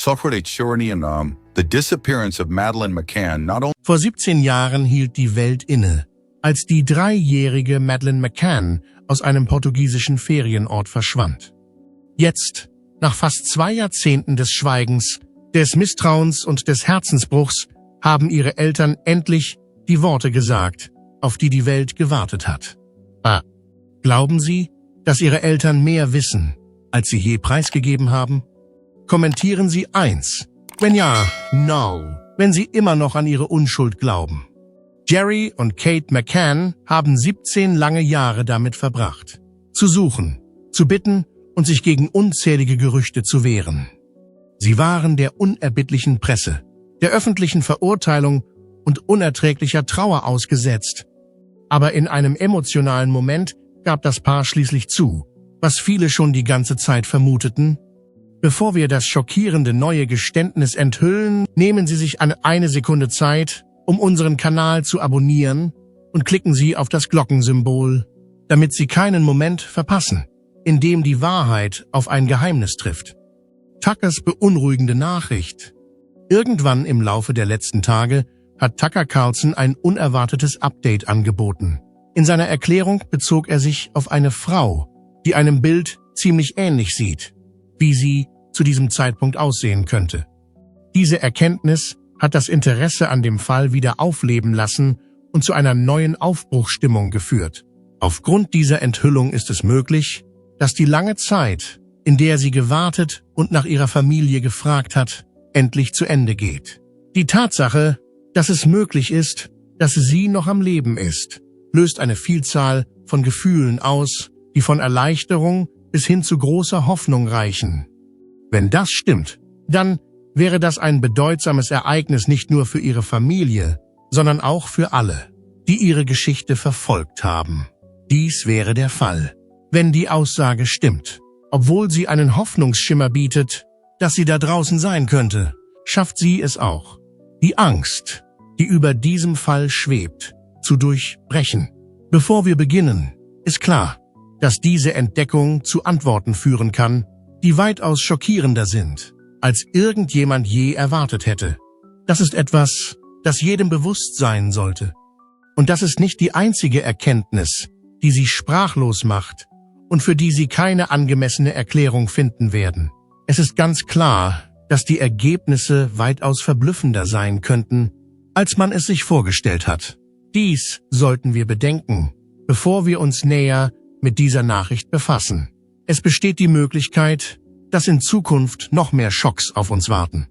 The disappearance of Madeleine McCann not only Vor 17 Jahren hielt die Welt inne, als die 3-jährige Madeleine McCann aus einem portugiesischen Ferienort verschwand. Jetzt, nach fast 2 Jahrzehnten des Schweigens, des Misstrauens und des Herzensbruchs, haben ihre Eltern endlich die Worte gesagt, auf die die Welt gewartet hat. Glauben Sie, dass Ihre Eltern mehr wissen, als Sie je preisgegeben haben? Kommentieren Sie 1. Wenn ja, no, wenn Sie immer noch an Ihre Unschuld glauben. Jerry und Kate McCann haben 17 lange Jahre damit verbracht, zu suchen, zu bitten und sich gegen unzählige Gerüchte zu wehren. Sie waren der unerbittlichen Presse, der öffentlichen Verurteilung und unerträglicher Trauer ausgesetzt. Aber in einem emotionalen Moment gab das Paar schließlich zu, was viele schon die ganze Zeit vermuteten. Bevor wir das schockierende neue Geständnis enthüllen, nehmen Sie sich eine Sekunde Zeit, um unseren Kanal zu abonnieren und klicken Sie auf das Glockensymbol, damit Sie keinen Moment verpassen, in dem die Wahrheit auf ein Geheimnis trifft. Tuckers beunruhigende Nachricht. Irgendwann im Laufe der letzten Tage hat Tucker Carlson ein unerwartetes Update angeboten. In seiner Erklärung bezog er sich auf eine Frau, die einem Bild ziemlich ähnlich sieht, wie sie zu diesem Zeitpunkt aussehen könnte. Diese Erkenntnis hat das Interesse an dem Fall wieder aufleben lassen und zu einer neuen Aufbruchsstimmung geführt. Aufgrund dieser Enthüllung ist es möglich, dass die lange Zeit, in der sie gewartet und nach ihrer Familie gefragt hat, endlich zu Ende geht. Die Tatsache, dass es möglich ist, dass sie noch am Leben ist, löst eine Vielzahl von Gefühlen aus, die von Erleichterung bis hin zu großer Hoffnung reichen. Wenn das stimmt, dann wäre das ein bedeutsames Ereignis nicht nur für ihre Familie, sondern auch für alle, die ihre Geschichte verfolgt haben. Dies wäre der Fall, wenn die Aussage stimmt. Obwohl sie einen Hoffnungsschimmer bietet, dass sie da draußen sein könnte, schafft sie es auch, die Angst, die über diesem Fall schwebt, zu durchbrechen. Bevor wir beginnen, ist klar, dass diese Entdeckung zu Antworten führen kann, die weitaus schockierender sind, als irgendjemand je erwartet hätte. Das ist etwas, das jedem bewusst sein sollte. Und das ist nicht die einzige Erkenntnis, die sie sprachlos macht und für die sie keine angemessene Erklärung finden werden. Es ist ganz klar, dass die Ergebnisse weitaus verblüffender sein könnten, als man es sich vorgestellt hat. Dies sollten wir bedenken, bevor wir uns näher mit dieser Nachricht befassen. Es besteht die Möglichkeit, dass in Zukunft noch mehr Schocks auf uns warten.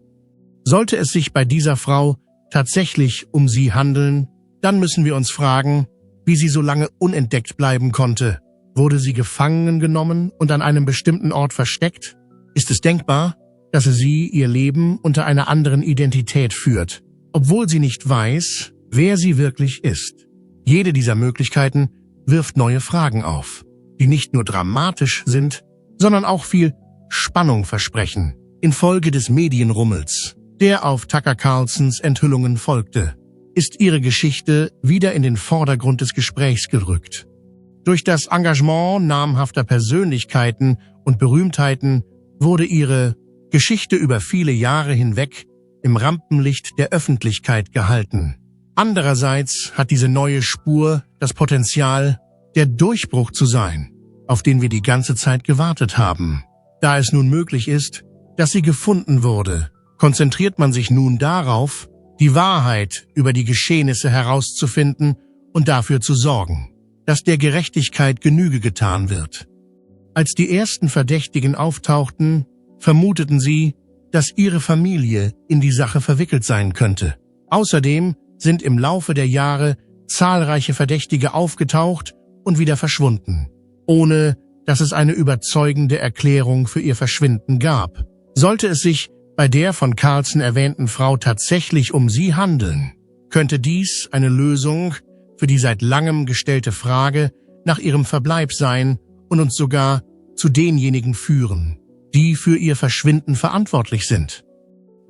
Sollte es sich bei dieser Frau tatsächlich um sie handeln, dann müssen wir uns fragen, wie sie so lange unentdeckt bleiben konnte. Wurde sie gefangen genommen und an einem bestimmten Ort versteckt? Ist es denkbar, dass sie ihr Leben unter einer anderen Identität führt, obwohl sie nicht weiß, wer sie wirklich ist? Jede dieser Möglichkeiten wirft neue Fragen auf, die nicht nur dramatisch sind, sondern auch viel Spannung versprechen. Infolge des Medienrummels, der auf Tucker Carlsons Enthüllungen folgte, ist ihre Geschichte wieder in den Vordergrund des Gesprächs gerückt. Durch das Engagement namhafter Persönlichkeiten und Berühmtheiten wurde ihre Geschichte über viele Jahre hinweg im Rampenlicht der Öffentlichkeit gehalten. Andererseits hat diese neue Spur das Potenzial, der Durchbruch zu sein, auf den wir die ganze Zeit gewartet haben. Da es nun möglich ist, dass sie gefunden wurde, konzentriert man sich nun darauf, die Wahrheit über die Geschehnisse herauszufinden und dafür zu sorgen, dass der Gerechtigkeit Genüge getan wird. Als die ersten Verdächtigen auftauchten, vermuteten sie, dass ihre Familie in die Sache verwickelt sein könnte. Außerdem sind im Laufe der Jahre zahlreiche Verdächtige aufgetaucht und wieder verschwunden, ohne dass es eine überzeugende Erklärung für ihr Verschwinden gab. Sollte es sich bei der von Carlson erwähnten Frau tatsächlich um sie handeln, könnte dies eine Lösung für die seit langem gestellte Frage nach ihrem Verbleib sein und uns sogar zu denjenigen führen, die für ihr Verschwinden verantwortlich sind.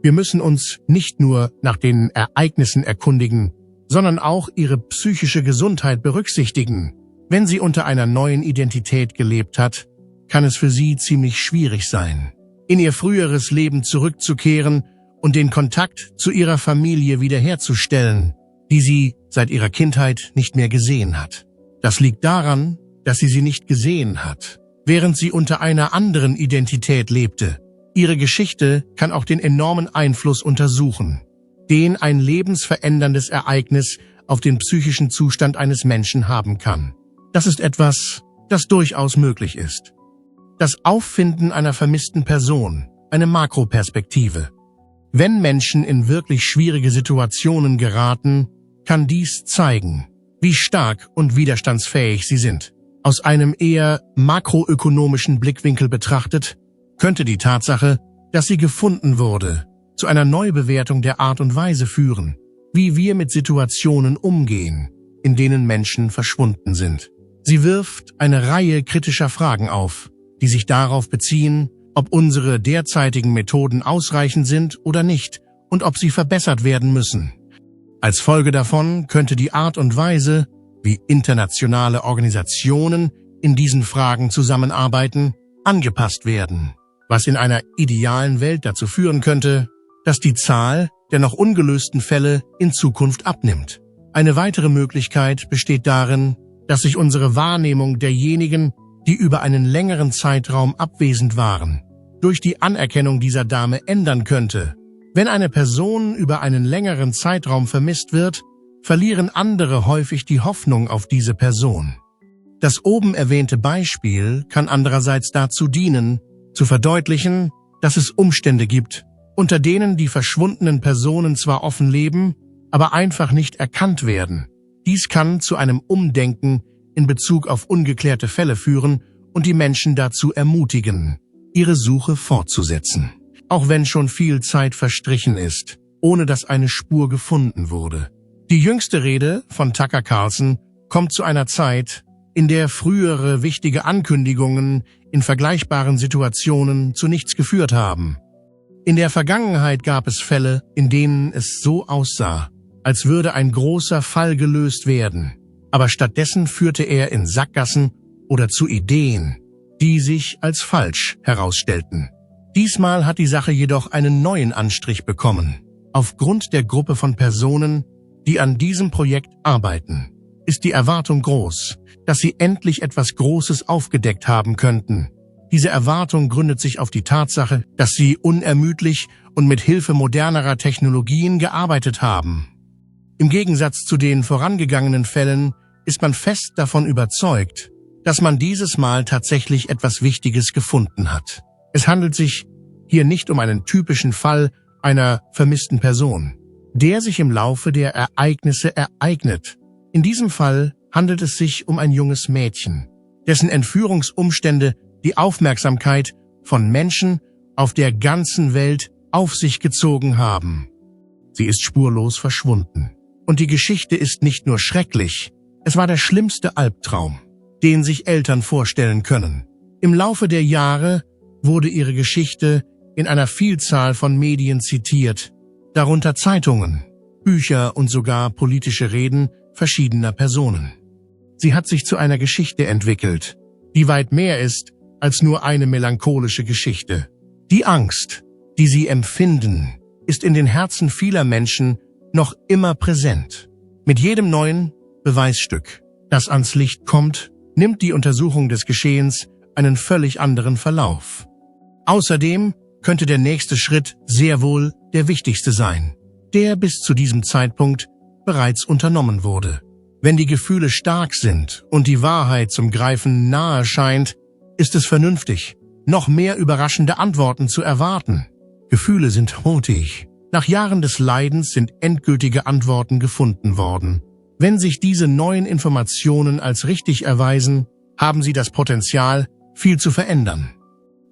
Wir müssen uns nicht nur nach den Ereignissen erkundigen, sondern auch ihre psychische Gesundheit berücksichtigen. Wenn sie unter einer neuen Identität gelebt hat, kann es für sie ziemlich schwierig sein, in ihr früheres Leben zurückzukehren und den Kontakt zu ihrer Familie wiederherzustellen, die sie seit ihrer Kindheit nicht mehr gesehen hat. Das liegt daran, dass sie nicht gesehen hat, während sie unter einer anderen Identität lebte. Ihre Geschichte kann auch den enormen Einfluss untersuchen, den ein lebensveränderndes Ereignis auf den psychischen Zustand eines Menschen haben kann. Das ist etwas, das durchaus möglich ist. Das Auffinden einer vermissten Person, eine Makroperspektive. Wenn Menschen in wirklich schwierige Situationen geraten, kann dies zeigen, wie stark und widerstandsfähig sie sind. Aus einem eher makroökonomischen Blickwinkel betrachtet, könnte die Tatsache, dass sie gefunden wurde, zu einer Neubewertung der Art und Weise führen, wie wir mit Situationen umgehen, in denen Menschen verschwunden sind. Sie wirft eine Reihe kritischer Fragen auf, die sich darauf beziehen, ob unsere derzeitigen Methoden ausreichend sind oder nicht und ob sie verbessert werden müssen. Als Folge davon könnte die Art und Weise, wie internationale Organisationen in diesen Fragen zusammenarbeiten, angepasst werden, was in einer idealen Welt dazu führen könnte, dass die Zahl der noch ungelösten Fälle in Zukunft abnimmt. Eine weitere Möglichkeit besteht darin, dass sich unsere Wahrnehmung derjenigen, die über einen längeren Zeitraum abwesend waren, durch die Anerkennung dieser Dame ändern könnte. Wenn eine Person über einen längeren Zeitraum vermisst wird, verlieren andere häufig die Hoffnung auf diese Person. Das oben erwähnte Beispiel kann andererseits dazu dienen, zu verdeutlichen, dass es Umstände gibt, unter denen die verschwundenen Personen zwar offen leben, aber einfach nicht erkannt werden. Dies kann zu einem Umdenken in Bezug auf ungeklärte Fälle führen und die Menschen dazu ermutigen, ihre Suche fortzusetzen. Auch wenn schon viel Zeit verstrichen ist, ohne dass eine Spur gefunden wurde. Die jüngste Rede von Tucker Carlson kommt zu einer Zeit, in der frühere wichtige Ankündigungen in vergleichbaren Situationen zu nichts geführt haben. In der Vergangenheit gab es Fälle, in denen es so aussah, als würde ein großer Fall gelöst werden, aber stattdessen führte er in Sackgassen oder zu Ideen, die sich als falsch herausstellten. Diesmal hat die Sache jedoch einen neuen Anstrich bekommen. Aufgrund der Gruppe von Personen, die an diesem Projekt arbeiten, ist die Erwartung groß, dass sie endlich etwas Großes aufgedeckt haben könnten. Diese Erwartung gründet sich auf die Tatsache, dass sie unermüdlich und mit Hilfe modernerer Technologien gearbeitet haben. Im Gegensatz zu den vorangegangenen Fällen ist man fest davon überzeugt, dass man dieses Mal tatsächlich etwas Wichtiges gefunden hat. Es handelt sich hier nicht um einen typischen Fall einer vermissten Person, der sich im Laufe der Ereignisse ereignet. In diesem Fall handelt es sich um ein junges Mädchen, dessen Entführungsumstände die Aufmerksamkeit von Menschen auf der ganzen Welt auf sich gezogen haben. Sie ist spurlos verschwunden. Und die Geschichte ist nicht nur schrecklich, es war der schlimmste Albtraum, den sich Eltern vorstellen können. Im Laufe der Jahre wurde ihre Geschichte in einer Vielzahl von Medien zitiert, darunter Zeitungen, Bücher und sogar politische Reden verschiedener Personen. Sie hat sich zu einer Geschichte entwickelt, die weit mehr ist als nur eine melancholische Geschichte. Die Angst, die sie empfinden, ist in den Herzen vieler Menschen noch immer präsent. Mit jedem neuen Beweisstück, das ans Licht kommt, nimmt die Untersuchung des Geschehens einen völlig anderen Verlauf. Außerdem könnte der nächste Schritt sehr wohl der wichtigste sein, der bis zu diesem Zeitpunkt bereits unternommen wurde. Wenn die Gefühle stark sind und die Wahrheit zum Greifen nahe scheint, ist es vernünftig, noch mehr überraschende Antworten zu erwarten. Gefühle sind mutig. Nach Jahren des Leidens sind endgültige Antworten gefunden worden. Wenn sich diese neuen Informationen als richtig erweisen, haben sie das Potenzial, viel zu verändern.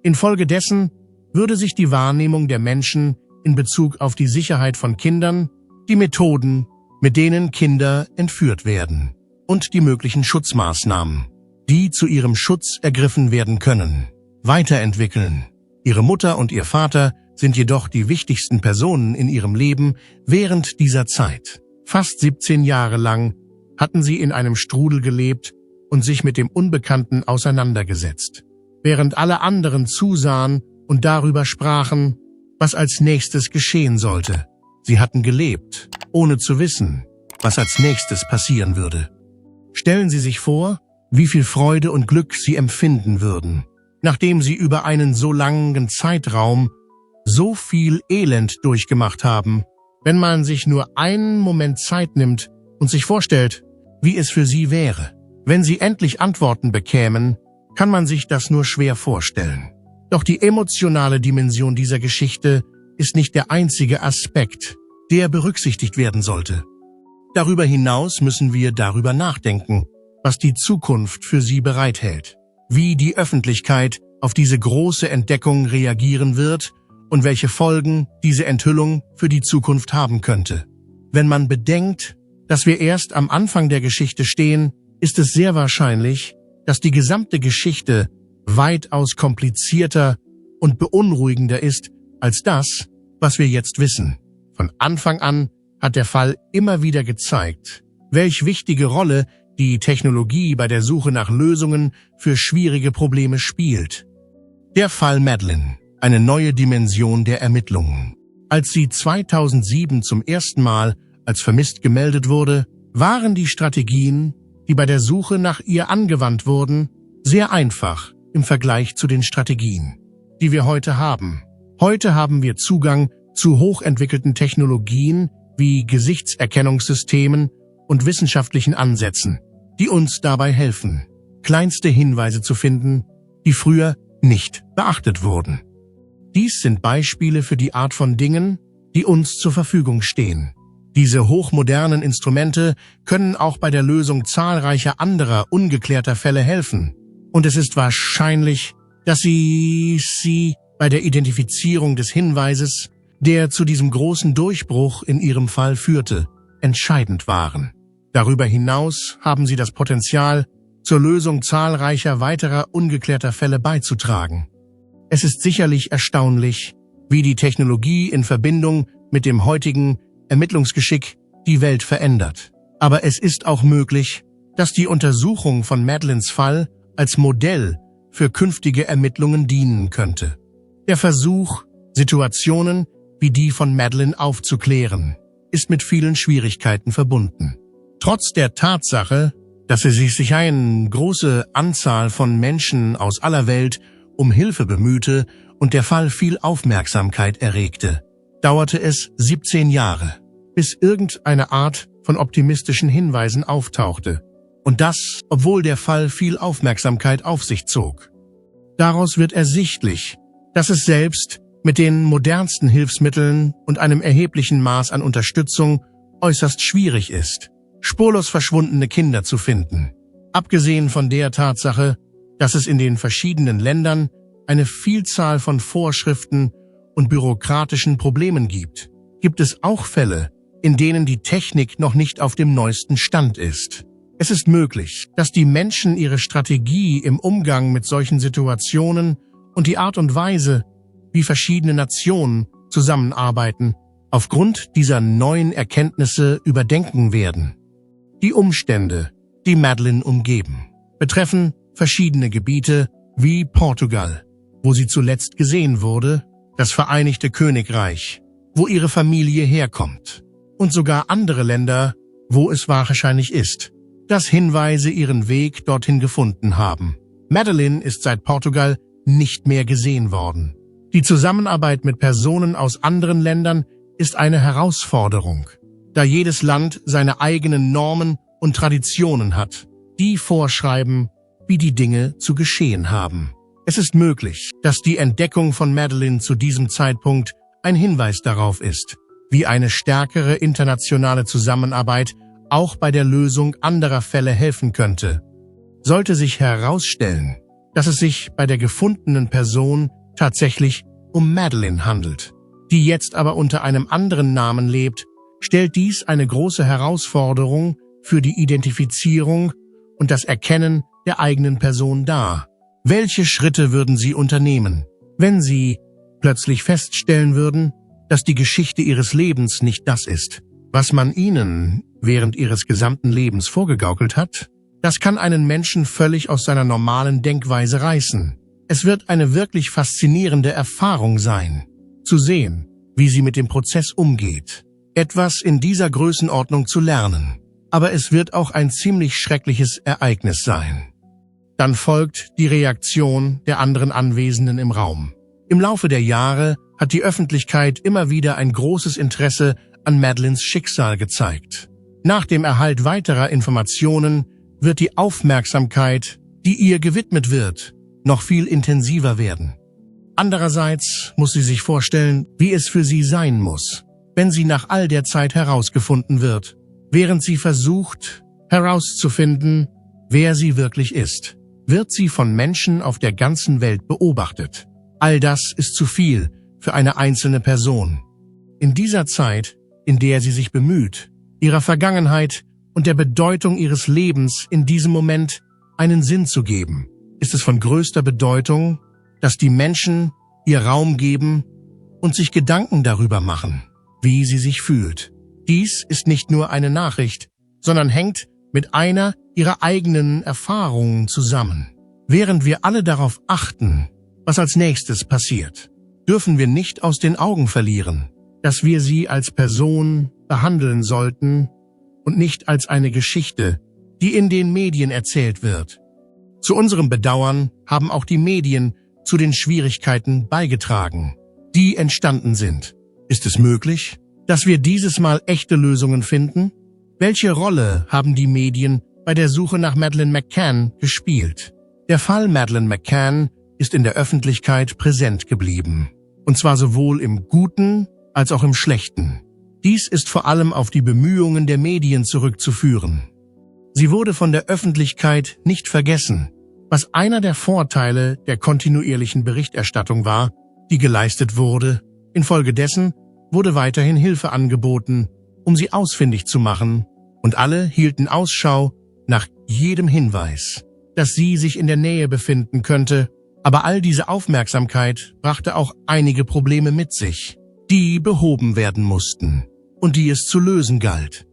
Infolgedessen würde sich die Wahrnehmung der Menschen in Bezug auf die Sicherheit von Kindern, die Methoden, mit denen Kinder entführt werden, und die möglichen Schutzmaßnahmen, die zu ihrem Schutz ergriffen werden können, weiterentwickeln. Ihre Mutter und ihr Vater sind jedoch die wichtigsten Personen in ihrem Leben während dieser Zeit. Fast 17 Jahre lang hatten sie in einem Strudel gelebt und sich mit dem Unbekannten auseinandergesetzt. Während alle anderen zusahen und darüber sprachen, was als nächstes geschehen sollte. Sie hatten gelebt, ohne zu wissen, was als nächstes passieren würde. Stellen Sie sich vor, wie viel Freude und Glück Sie empfinden würden, nachdem Sie über einen so langen Zeitraum so viel Elend durchgemacht haben, wenn man sich nur einen Moment Zeit nimmt und sich vorstellt, wie es für Sie wäre. Wenn Sie endlich Antworten bekämen, kann man sich das nur schwer vorstellen. Doch die emotionale Dimension dieser Geschichte ist nicht der einzige Aspekt, der berücksichtigt werden sollte. Darüber hinaus müssen wir darüber nachdenken, was die Zukunft für Sie bereithält, wie die Öffentlichkeit auf diese große Entdeckung reagieren wird und welche Folgen diese Enthüllung für die Zukunft haben könnte. Wenn man bedenkt, dass wir erst am Anfang der Geschichte stehen, ist es sehr wahrscheinlich, dass die gesamte Geschichte weitaus komplizierter und beunruhigender ist als das, was wir jetzt wissen. Von Anfang an hat der Fall immer wieder gezeigt, welch wichtige Rolle die Technologie bei der Suche nach Lösungen für schwierige Probleme spielt. Der Fall Madeleine, eine neue Dimension der Ermittlungen. Als sie 2007 zum ersten Mal als vermisst gemeldet wurde, waren die Strategien, die bei der Suche nach ihr angewandt wurden, sehr einfach im Vergleich zu den Strategien, die wir heute haben. Heute haben wir Zugang zu hochentwickelten Technologien wie Gesichtserkennungssystemen und wissenschaftlichen Ansätzen, die uns dabei helfen, kleinste Hinweise zu finden, die früher nicht beachtet wurden. Dies sind Beispiele für die Art von Dingen, die uns zur Verfügung stehen. Diese hochmodernen Instrumente können auch bei der Lösung zahlreicher anderer ungeklärter Fälle helfen. Und es ist wahrscheinlich, dass sie bei der Identifizierung des Hinweises, der zu diesem großen Durchbruch in ihrem Fall führte, entscheidend waren. Darüber hinaus haben sie das Potenzial, zur Lösung zahlreicher weiterer ungeklärter Fälle beizutragen. Es ist sicherlich erstaunlich, wie die Technologie in Verbindung mit dem heutigen Ermittlungsgeschick die Welt verändert. Aber es ist auch möglich, dass die Untersuchung von Madeleines Fall als Modell für künftige Ermittlungen dienen könnte. Der Versuch, Situationen wie die von Madeleine aufzuklären, ist mit vielen Schwierigkeiten verbunden. Trotz der Tatsache, dass es sich eine große Anzahl von Menschen aus aller Welt um Hilfe bemühte und der Fall viel Aufmerksamkeit erregte, dauerte es 17 Jahre, bis irgendeine Art von optimistischen Hinweisen auftauchte. Und das, obwohl der Fall viel Aufmerksamkeit auf sich zog. Daraus wird ersichtlich, dass es selbst mit den modernsten Hilfsmitteln und einem erheblichen Maß an Unterstützung äußerst schwierig ist, spurlos verschwundene Kinder zu finden. Abgesehen von der Tatsache, dass es in den verschiedenen Ländern eine Vielzahl von Vorschriften und bürokratischen Problemen gibt, gibt es auch Fälle, in denen die Technik noch nicht auf dem neuesten Stand ist. Es ist möglich, dass die Menschen ihre Strategie im Umgang mit solchen Situationen und die Art und Weise, wie verschiedene Nationen zusammenarbeiten, aufgrund dieser neuen Erkenntnisse überdenken werden. Die Umstände, die Madeleine umgeben, betreffen verschiedene Gebiete wie Portugal, wo sie zuletzt gesehen wurde, das Vereinigte Königreich, wo ihre Familie herkommt, und sogar andere Länder, wo es wahrscheinlich ist, dass Hinweise ihren Weg dorthin gefunden haben. Madeleine ist seit Portugal nicht mehr gesehen worden. Die Zusammenarbeit mit Personen aus anderen Ländern ist eine Herausforderung, da jedes Land seine eigenen Normen und Traditionen hat, die vorschreiben, wie die Dinge zu geschehen haben. Es ist möglich, dass die Entdeckung von Madeleine zu diesem Zeitpunkt ein Hinweis darauf ist, wie eine stärkere internationale Zusammenarbeit auch bei der Lösung anderer Fälle helfen könnte. Sollte sich herausstellen, dass es sich bei der gefundenen Person tatsächlich um Madeleine handelt, die jetzt aber unter einem anderen Namen lebt, stellt dies eine große Herausforderung für die Identifizierung und das Erkennen der eigenen Person dar. Welche Schritte würden Sie unternehmen, wenn Sie plötzlich feststellen würden, dass die Geschichte Ihres Lebens nicht das ist, was man Ihnen während Ihres gesamten Lebens vorgegaukelt hat? Das kann einen Menschen völlig aus seiner normalen Denkweise reißen. Es wird eine wirklich faszinierende Erfahrung sein, zu sehen, wie sie mit dem Prozess umgeht, etwas in dieser Größenordnung zu lernen. Aber es wird auch ein ziemlich schreckliches Ereignis sein. Dann folgt die Reaktion der anderen Anwesenden im Raum. Im Laufe der Jahre hat die Öffentlichkeit immer wieder ein großes Interesse an Madelyns Schicksal gezeigt. Nach dem Erhalt weiterer Informationen wird die Aufmerksamkeit, die ihr gewidmet wird, noch viel intensiver werden. Andererseits muss sie sich vorstellen, wie es für sie sein muss, wenn sie nach all der Zeit herausgefunden wird, während sie versucht, herauszufinden, wer sie wirklich ist. Wird sie von Menschen auf der ganzen Welt beobachtet. All das ist zu viel für eine einzelne Person. In dieser Zeit, in der sie sich bemüht, ihrer Vergangenheit und der Bedeutung ihres Lebens in diesem Moment einen Sinn zu geben, ist es von größter Bedeutung, dass die Menschen ihr Raum geben und sich Gedanken darüber machen, wie sie sich fühlt. Dies ist nicht nur eine Nachricht, sondern hängt mit einer ihrer eigenen Erfahrungen zusammen. Während wir alle darauf achten, was als nächstes passiert, dürfen wir nicht aus den Augen verlieren, dass wir sie als Person behandeln sollten und nicht als eine Geschichte, die in den Medien erzählt wird. Zu unserem Bedauern haben auch die Medien zu den Schwierigkeiten beigetragen, die entstanden sind. Ist es möglich, dass wir dieses Mal echte Lösungen finden? Welche Rolle haben die Medien bei der Suche nach Madeleine McCann gespielt? Der Fall Madeleine McCann ist in der Öffentlichkeit präsent geblieben. Und zwar sowohl im Guten als auch im Schlechten. Dies ist vor allem auf die Bemühungen der Medien zurückzuführen. Sie wurde von der Öffentlichkeit nicht vergessen, was einer der Vorteile der kontinuierlichen Berichterstattung war, die geleistet wurde. Infolgedessen wurde weiterhin Hilfe angeboten, um sie ausfindig zu machen, und alle hielten Ausschau nach jedem Hinweis, dass sie sich in der Nähe befinden könnte. Aber all diese Aufmerksamkeit brachte auch einige Probleme mit sich, die behoben werden mussten und die es zu lösen galt.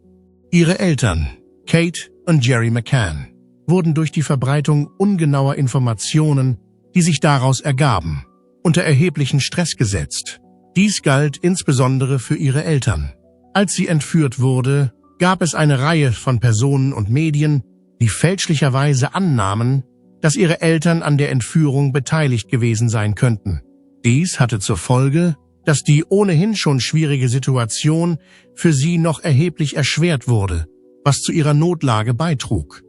Ihre Eltern, Kate und Jerry McCann, wurden durch die Verbreitung ungenauer Informationen, die sich daraus ergaben, unter erheblichen Stress gesetzt. Dies galt insbesondere für ihre Eltern. Als sie entführt wurde, gab es eine Reihe von Personen und Medien, die fälschlicherweise annahmen, dass ihre Eltern an der Entführung beteiligt gewesen sein könnten. Dies hatte zur Folge, dass die ohnehin schon schwierige Situation für sie noch erheblich erschwert wurde, was zu ihrer Notlage beitrug.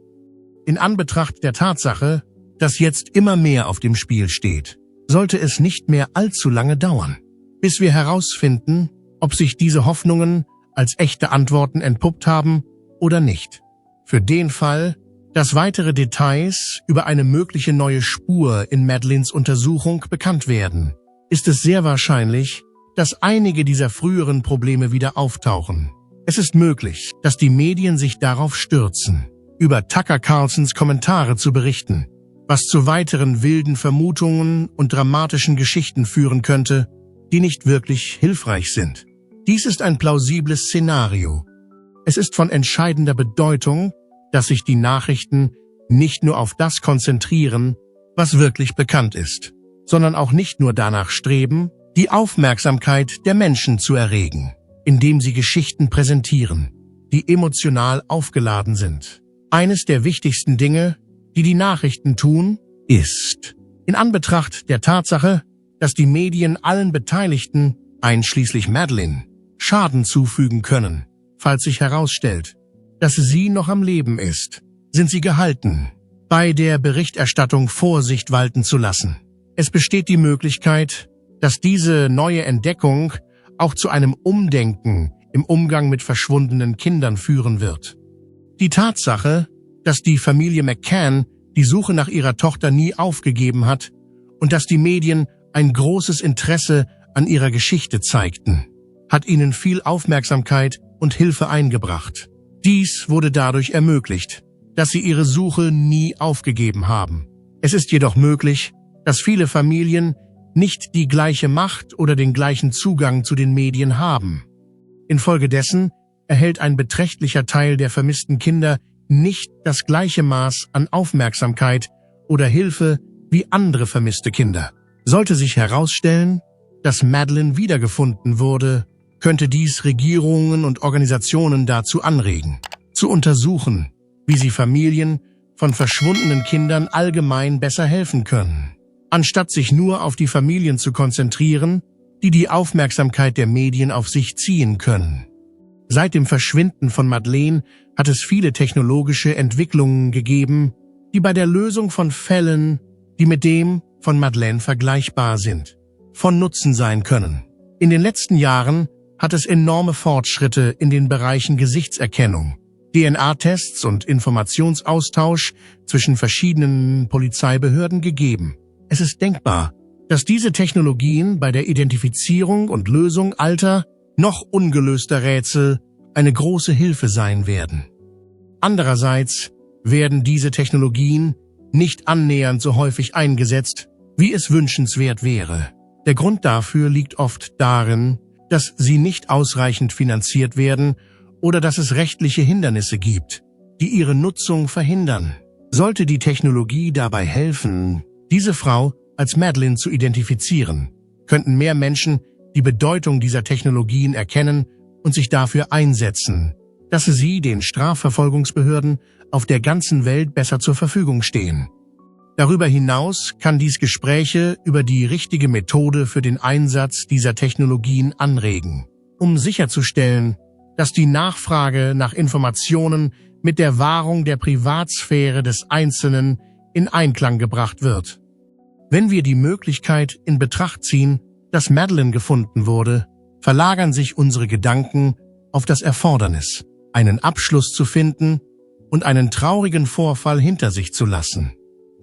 In Anbetracht der Tatsache, dass jetzt immer mehr auf dem Spiel steht, sollte es nicht mehr allzu lange dauern, bis wir herausfinden, ob sich diese Hoffnungen als echte Antworten entpuppt haben oder nicht. Für den Fall, dass weitere Details über eine mögliche neue Spur in Madelyns Untersuchung bekannt werden, ist es sehr wahrscheinlich, dass einige dieser früheren Probleme wieder auftauchen. Es ist möglich, dass die Medien sich darauf stürzen, über Tucker Carlsons Kommentare zu berichten, was zu weiteren wilden Vermutungen und dramatischen Geschichten führen könnte, die nicht wirklich hilfreich sind. Dies ist ein plausibles Szenario. Es ist von entscheidender Bedeutung, dass sich die Nachrichten nicht nur auf das konzentrieren, was wirklich bekannt ist, sondern auch nicht nur danach streben, die Aufmerksamkeit der Menschen zu erregen, indem sie Geschichten präsentieren, die emotional aufgeladen sind. Eines der wichtigsten Dinge, die die Nachrichten tun, ist, in Anbetracht der Tatsache, dass die Medien allen Beteiligten, einschließlich Madeleine, Schaden zufügen können, falls sich herausstellt, dass sie noch am Leben ist, sind sie gehalten, bei der Berichterstattung Vorsicht walten zu lassen. Es besteht die Möglichkeit, dass diese neue Entdeckung auch zu einem Umdenken im Umgang mit verschwundenen Kindern führen wird. Die Tatsache, dass die Familie McCann die Suche nach ihrer Tochter nie aufgegeben hat und dass die Medien ein großes Interesse an ihrer Geschichte zeigten, hat ihnen viel Aufmerksamkeit und Hilfe eingebracht. Dies wurde dadurch ermöglicht, dass sie ihre Suche nie aufgegeben haben. Es ist jedoch möglich, dass viele Familien nicht die gleiche Macht oder den gleichen Zugang zu den Medien haben. Infolgedessen erhält ein beträchtlicher Teil der vermissten Kinder nicht das gleiche Maß an Aufmerksamkeit oder Hilfe wie andere vermisste Kinder. Sollte sich herausstellen, dass Madeleine wiedergefunden wurde, könnte dies Regierungen und Organisationen dazu anregen, zu untersuchen, wie sie Familien von verschwundenen Kindern allgemein besser helfen können, anstatt sich nur auf die Familien zu konzentrieren, die die Aufmerksamkeit der Medien auf sich ziehen können. Seit dem Verschwinden von Madeleine hat es viele technologische Entwicklungen gegeben, die bei der Lösung von Fällen, die mit dem von Madeleine vergleichbar sind, von Nutzen sein können. In den letzten Jahren hat es enorme Fortschritte in den Bereichen Gesichtserkennung, DNA-Tests und Informationsaustausch zwischen verschiedenen Polizeibehörden gegeben. Es ist denkbar, dass diese Technologien bei der Identifizierung und Lösung alter, noch ungelöster Rätsel eine große Hilfe sein werden. Andererseits werden diese Technologien nicht annähernd so häufig eingesetzt, wie es wünschenswert wäre. Der Grund dafür liegt oft darin, dass sie nicht ausreichend finanziert werden oder dass es rechtliche Hindernisse gibt, die ihre Nutzung verhindern. Sollte die Technologie dabei helfen, diese Frau als Madeleine zu identifizieren, könnten mehr Menschen die Bedeutung dieser Technologien erkennen und sich dafür einsetzen, dass sie den Strafverfolgungsbehörden auf der ganzen Welt besser zur Verfügung stehen. Darüber hinaus kann dies Gespräche über die richtige Methode für den Einsatz dieser Technologien anregen, um sicherzustellen, dass die Nachfrage nach Informationen mit der Wahrung der Privatsphäre des Einzelnen in Einklang gebracht wird. Wenn wir die Möglichkeit in Betracht ziehen, dass Madeleine gefunden wurde, verlagern sich unsere Gedanken auf das Erfordernis, einen Abschluss zu finden und einen traurigen Vorfall hinter sich zu lassen.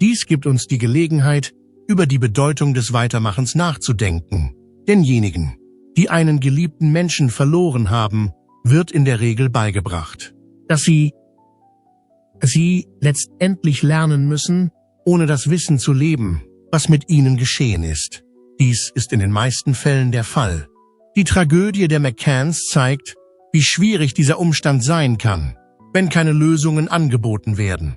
Dies gibt uns die Gelegenheit, über die Bedeutung des Weitermachens nachzudenken. Denjenigen, die einen geliebten Menschen verloren haben, wird in der Regel beigebracht, dass sie letztendlich lernen müssen, ohne das Wissen zu leben, was mit ihnen geschehen ist. Dies ist in den meisten Fällen der Fall. Die Tragödie der McCanns zeigt, wie schwierig dieser Umstand sein kann, wenn keine Lösungen angeboten werden.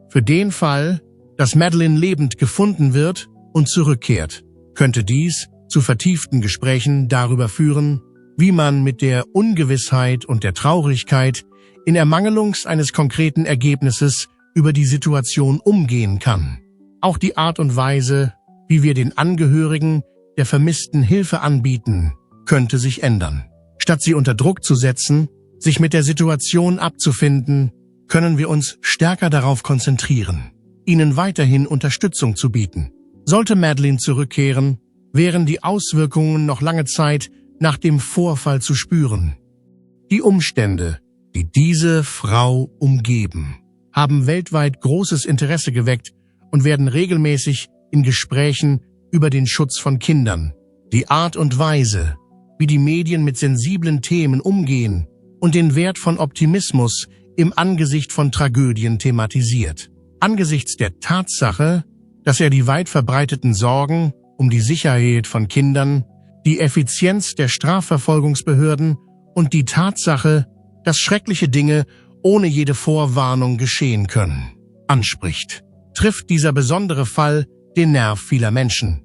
Für den Fall, dass Madeleine lebend gefunden wird und zurückkehrt, könnte dies zu vertieften Gesprächen darüber führen, wie man mit der Ungewissheit und der Traurigkeit in Ermangelung eines konkreten Ergebnisses über die Situation umgehen kann. Auch die Art und Weise, wie wir den Angehörigen der Vermissten Hilfe anbieten, könnte sich ändern. Statt sie unter Druck zu setzen, sich mit der Situation abzufinden, können wir uns stärker darauf konzentrieren, ihnen weiterhin Unterstützung zu bieten. Sollte Madeleine zurückkehren, wären die Auswirkungen noch lange Zeit nach dem Vorfall zu spüren. Die Umstände, die diese Frau umgeben, haben weltweit großes Interesse geweckt und werden regelmäßig in Gesprächen über den Schutz von Kindern, die Art und Weise, wie die Medien mit sensiblen Themen umgehen und den Wert von Optimismus im Angesicht von Tragödien thematisiert. Angesichts der Tatsache, dass er die weit verbreiteten Sorgen um die Sicherheit von Kindern, die Effizienz der Strafverfolgungsbehörden und die Tatsache, dass schreckliche Dinge ohne jede Vorwarnung geschehen können, anspricht, trifft dieser besondere Fall den Nerv vieler Menschen.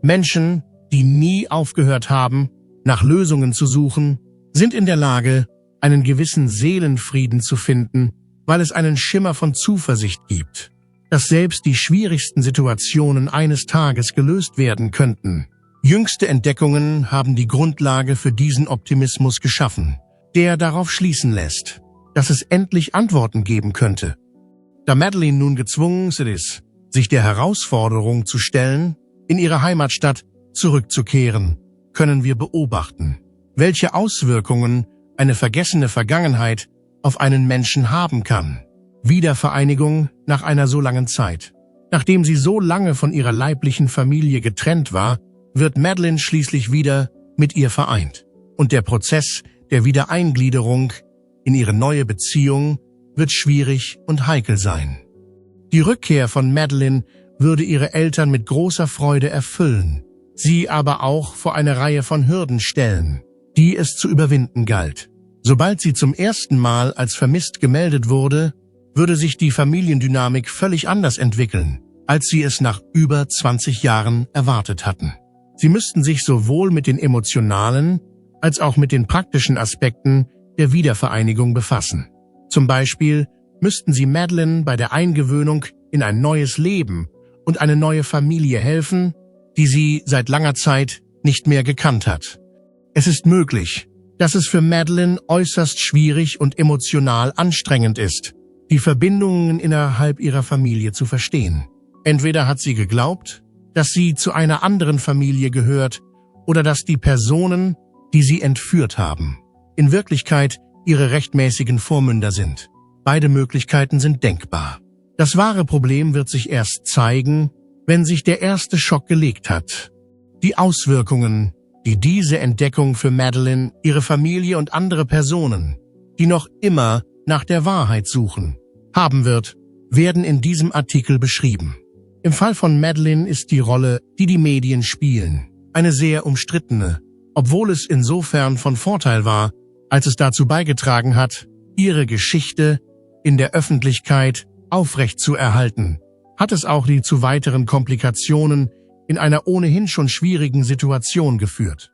Menschen, die nie aufgehört haben, nach Lösungen zu suchen, sind in der Lage, einen gewissen Seelenfrieden zu finden, weil es einen Schimmer von Zuversicht gibt, dass selbst die schwierigsten Situationen eines Tages gelöst werden könnten. Jüngste Entdeckungen haben die Grundlage für diesen Optimismus geschaffen, der darauf schließen lässt, dass es endlich Antworten geben könnte. Da Madeleine nun gezwungen ist, sich der Herausforderung zu stellen, in ihre Heimatstadt zurückzukehren, können wir beobachten, welche Auswirkungen eine vergessene Vergangenheit auf einen Menschen haben kann. Wiedervereinigung nach einer so langen Zeit. Nachdem sie so lange von ihrer leiblichen Familie getrennt war, wird Madeleine schließlich wieder mit ihr vereint. Und der Prozess der Wiedereingliederung in ihre neue Beziehung wird schwierig und heikel sein. Die Rückkehr von Madeleine würde ihre Eltern mit großer Freude erfüllen, sie aber auch vor eine Reihe von Hürden stellen, die es zu überwinden galt. Sobald sie zum ersten Mal als vermisst gemeldet wurde, würde sich die Familiendynamik völlig anders entwickeln, als sie es nach über 20 Jahren erwartet hatten. Sie müssten sich sowohl mit den emotionalen als auch mit den praktischen Aspekten der Wiedervereinigung befassen. Zum Beispiel müssten sie Madeleine bei der Eingewöhnung in ein neues Leben und eine neue Familie helfen, die sie seit langer Zeit nicht mehr gekannt hat. Es ist möglich, dass es für Madeleine äußerst schwierig und emotional anstrengend ist, die Verbindungen innerhalb ihrer Familie zu verstehen. Entweder hat sie geglaubt, dass sie zu einer anderen Familie gehört oder dass die Personen, die sie entführt haben, in Wirklichkeit ihre rechtmäßigen Vormünder sind. Beide Möglichkeiten sind denkbar. Das wahre Problem wird sich erst zeigen, wenn sich der erste Schock gelegt hat. Die Auswirkungen, die diese Entdeckung für Madeleine, ihre Familie und andere Personen, die noch immer nach der Wahrheit suchen, haben wird, werden in diesem Artikel beschrieben. Im Fall von Madeleine ist die Rolle, die die Medien spielen, eine sehr umstrittene, obwohl es insofern von Vorteil war, als es dazu beigetragen hat, ihre Geschichte in der Öffentlichkeit aufrechtzuerhalten, hat es auch die zu weiteren Komplikationen in einer ohnehin schon schwierigen Situation geführt.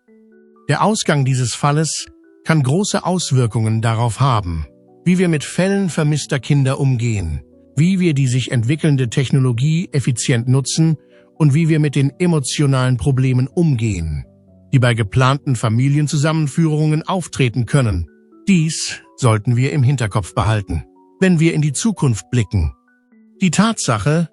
Der Ausgang dieses Falles kann große Auswirkungen darauf haben, wie wir mit Fällen vermisster Kinder umgehen, wie wir die sich entwickelnde Technologie effizient nutzen und wie wir mit den emotionalen Problemen umgehen, die bei geplanten Familienzusammenführungen auftreten können. Dies sollten wir im Hinterkopf behalten, wenn wir in die Zukunft blicken. Die Tatsache,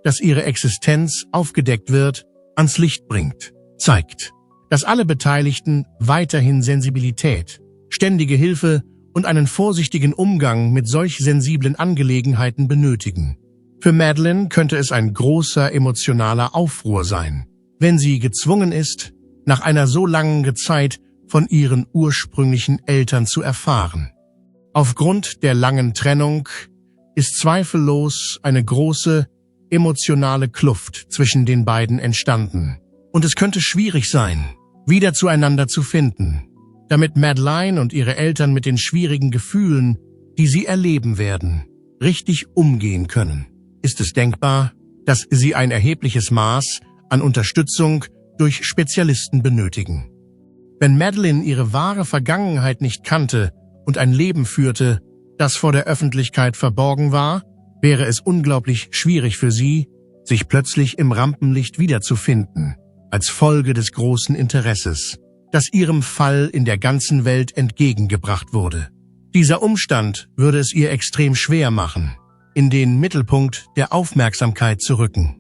dass ihre Existenz aufgedeckt wird, ans Licht bringt, zeigt, dass alle Beteiligten weiterhin Sensibilität, ständige Hilfe und einen vorsichtigen Umgang mit solch sensiblen Angelegenheiten benötigen. Für Madeleine könnte es ein großer emotionaler Aufruhr sein, wenn sie gezwungen ist, nach einer so langen Zeit von ihren ursprünglichen Eltern zu erfahren. Aufgrund der langen Trennung ist zweifellos eine große emotionale Kluft zwischen den beiden entstanden. Und es könnte schwierig sein, wieder zueinander zu finden, damit Madeleine und ihre Eltern mit den schwierigen Gefühlen, die sie erleben werden, richtig umgehen können. Ist es denkbar, dass sie ein erhebliches Maß an Unterstützung durch Spezialisten benötigen. Wenn Madeleine ihre wahre Vergangenheit nicht kannte und ein Leben führte, das vor der Öffentlichkeit verborgen war, wäre es unglaublich schwierig für sie, sich plötzlich im Rampenlicht wiederzufinden, als Folge des großen Interesses, das ihrem Fall in der ganzen Welt entgegengebracht wurde. Dieser Umstand würde es ihr extrem schwer machen, in den Mittelpunkt der Aufmerksamkeit zu rücken.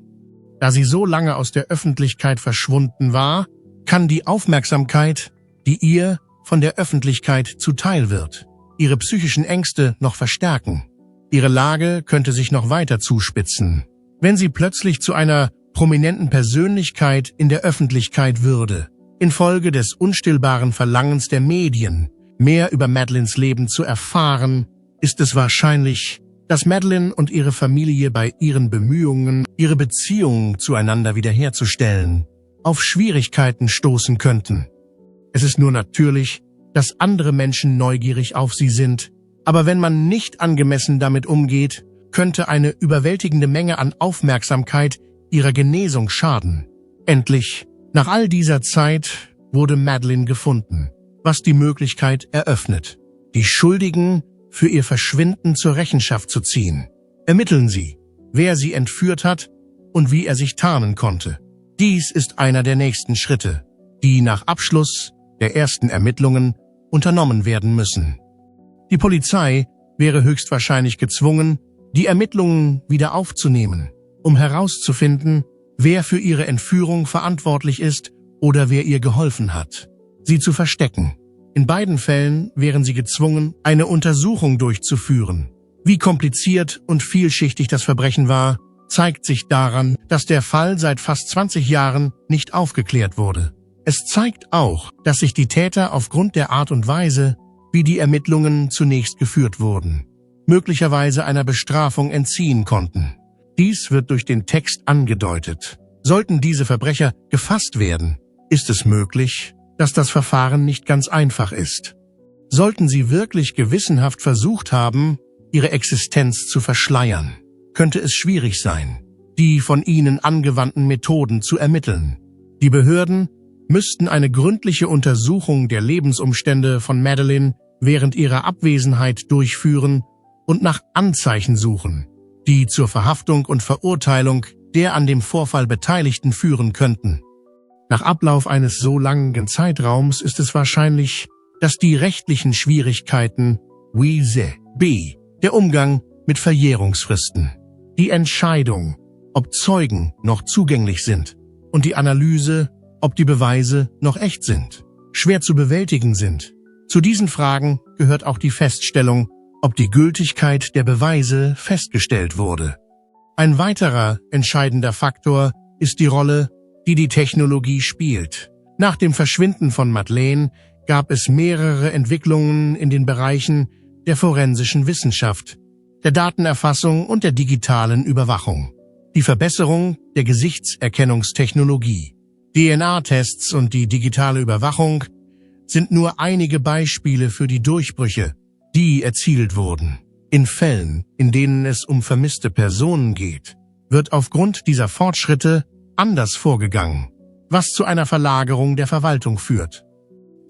Da sie so lange aus der Öffentlichkeit verschwunden war, kann die Aufmerksamkeit, die ihr von der Öffentlichkeit zuteil wird, ihre psychischen Ängste noch verstärken. Ihre Lage könnte sich noch weiter zuspitzen, wenn sie plötzlich zu einer prominenten Persönlichkeit in der Öffentlichkeit würde, infolge des unstillbaren Verlangens der Medien, mehr über Madeleines Leben zu erfahren, ist es wahrscheinlich, dass Madeleine und ihre Familie bei ihren Bemühungen, ihre Beziehung zueinander wiederherzustellen, auf Schwierigkeiten stoßen könnten. Es ist nur natürlich, dass andere Menschen neugierig auf sie sind, aber wenn man nicht angemessen damit umgeht, könnte eine überwältigende Menge an Aufmerksamkeit ihrer Genesung schaden. Endlich, nach all dieser Zeit, wurde Madeleine gefunden, was die Möglichkeit eröffnet, die Schuldigen für ihr Verschwinden zur Rechenschaft zu ziehen. Ermitteln Sie, wer sie entführt hat und wie er sich tarnen konnte. Dies ist einer der nächsten Schritte, die nach Abschluss der ersten Ermittlungen unternommen werden müssen. Die Polizei wäre höchstwahrscheinlich gezwungen, die Ermittlungen wieder aufzunehmen, um herauszufinden, wer für ihre Entführung verantwortlich ist oder wer ihr geholfen hat, sie zu verstecken. In beiden Fällen wären sie gezwungen, eine Untersuchung durchzuführen. Wie kompliziert und vielschichtig das Verbrechen war, zeigt sich daran, dass der Fall seit fast 20 Jahren nicht aufgeklärt wurde. Es zeigt auch, dass sich die Täter aufgrund der Art und Weise, wie die Ermittlungen zunächst geführt wurden, möglicherweise einer Bestrafung entziehen konnten. Dies wird durch den Text angedeutet. Sollten diese Verbrecher gefasst werden, ist es möglich, dass das Verfahren nicht ganz einfach ist. Sollten sie wirklich gewissenhaft versucht haben, ihre Existenz zu verschleiern, könnte es schwierig sein, die von ihnen angewandten Methoden zu ermitteln. Die Behörden müssten eine gründliche Untersuchung der Lebensumstände von Madeleine während ihrer Abwesenheit durchführen und nach Anzeichen suchen, die zur Verhaftung und Verurteilung der an dem Vorfall Beteiligten führen könnten. Nach Ablauf eines so langen Zeitraums ist es wahrscheinlich, dass die rechtlichen Schwierigkeiten der Umgang mit Verjährungsfristen, die Entscheidung, ob Zeugen noch zugänglich sind und die Analyse, ob die Beweise noch echt sind, schwer zu bewältigen sind. Zu diesen Fragen gehört auch die Feststellung, ob die Gültigkeit der Beweise festgestellt wurde. Ein weiterer entscheidender Faktor ist die Rolle, die die Technologie spielt. Nach dem Verschwinden von Madeleine gab es mehrere Entwicklungen in den Bereichen der forensischen Wissenschaft, der Datenerfassung und der digitalen Überwachung. Die Verbesserung der Gesichtserkennungstechnologie, DNA-Tests und die digitale Überwachung sind nur einige Beispiele für die Durchbrüche, die erzielt wurden. In Fällen, in denen es um vermisste Personen geht, wird aufgrund dieser Fortschritte anders vorgegangen, was zu einer Verlagerung der Verwaltung führt.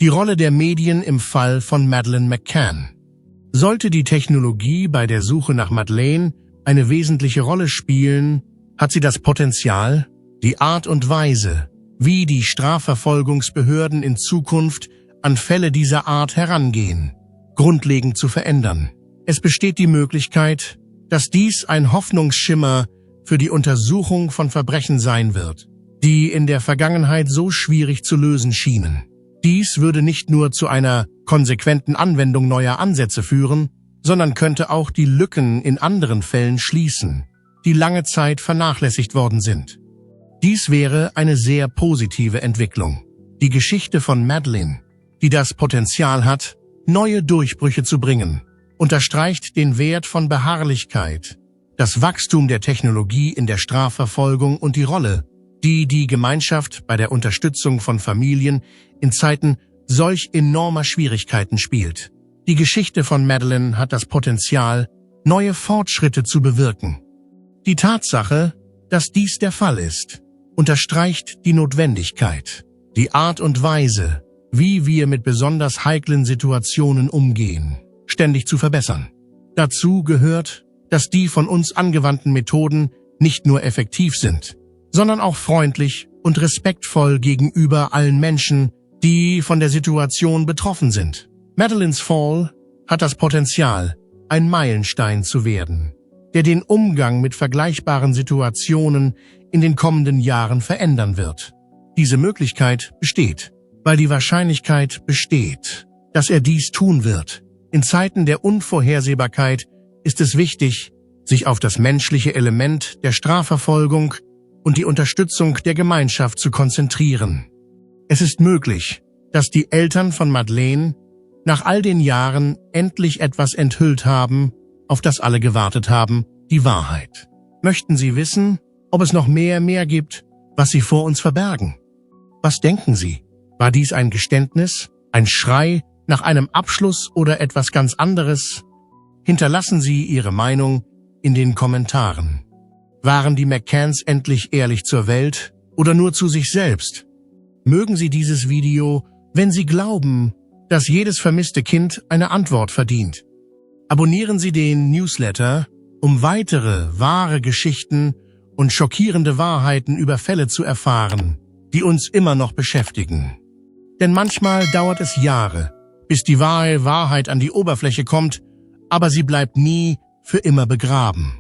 Die Rolle der Medien im Fall von Madeleine McCann. Sollte die Technologie bei der Suche nach Madeleine eine wesentliche Rolle spielen, hat sie das Potenzial, die Art und Weise, wie die Strafverfolgungsbehörden in Zukunft an Fälle dieser Art herangehen, grundlegend zu verändern. Es besteht die Möglichkeit, dass dies ein Hoffnungsschimmer für die Untersuchung von Verbrechen sein wird, die in der Vergangenheit so schwierig zu lösen schienen. Dies würde nicht nur zu einer konsequenten Anwendung neuer Ansätze führen, sondern könnte auch die Lücken in anderen Fällen schließen, die lange Zeit vernachlässigt worden sind. Dies wäre eine sehr positive Entwicklung. Die Geschichte von Madeleine, die das Potenzial hat, neue Durchbrüche zu bringen, unterstreicht den Wert von Beharrlichkeit, das Wachstum der Technologie in der Strafverfolgung und die Rolle, die die Gemeinschaft bei der Unterstützung von Familien in Zeiten solch enormer Schwierigkeiten spielt. Die Geschichte von Madeleine hat das Potenzial, neue Fortschritte zu bewirken. Die Tatsache, dass dies der Fall ist, unterstreicht die Notwendigkeit, die Art und Weise, wie wir mit besonders heiklen Situationen umgehen, ständig zu verbessern. Dazu gehört, dass die von uns angewandten Methoden nicht nur effektiv sind, sondern auch freundlich und respektvoll gegenüber allen Menschen, die von der Situation betroffen sind. Madeleines Fall hat das Potenzial, ein Meilenstein zu werden, der den Umgang mit vergleichbaren Situationen in den kommenden Jahren verändern wird. Diese Möglichkeit besteht, weil die Wahrscheinlichkeit besteht, dass er dies tun wird. In Zeiten der Unvorhersehbarkeit ist es wichtig, sich auf das menschliche Element der Strafverfolgung und die Unterstützung der Gemeinschaft zu konzentrieren. Es ist möglich, dass die Eltern von Madeleine nach all den Jahren endlich etwas enthüllt haben, auf das alle gewartet haben, die Wahrheit. Möchten Sie wissen, ob es noch mehr gibt, was Sie vor uns verbergen? Was denken Sie? War dies ein Geständnis, ein Schrei nach einem Abschluss oder etwas ganz anderes? Hinterlassen Sie Ihre Meinung in den Kommentaren. Waren die McCanns endlich ehrlich zur Welt oder nur zu sich selbst? Mögen Sie dieses Video, wenn Sie glauben, dass jedes vermisste Kind eine Antwort verdient. Abonnieren Sie den Newsletter, um weitere wahre Geschichten und schockierende Wahrheiten über Fälle zu erfahren, die uns immer noch beschäftigen. Denn manchmal dauert es Jahre, bis die wahre Wahrheit an die Oberfläche kommt, aber sie bleibt nie für immer begraben.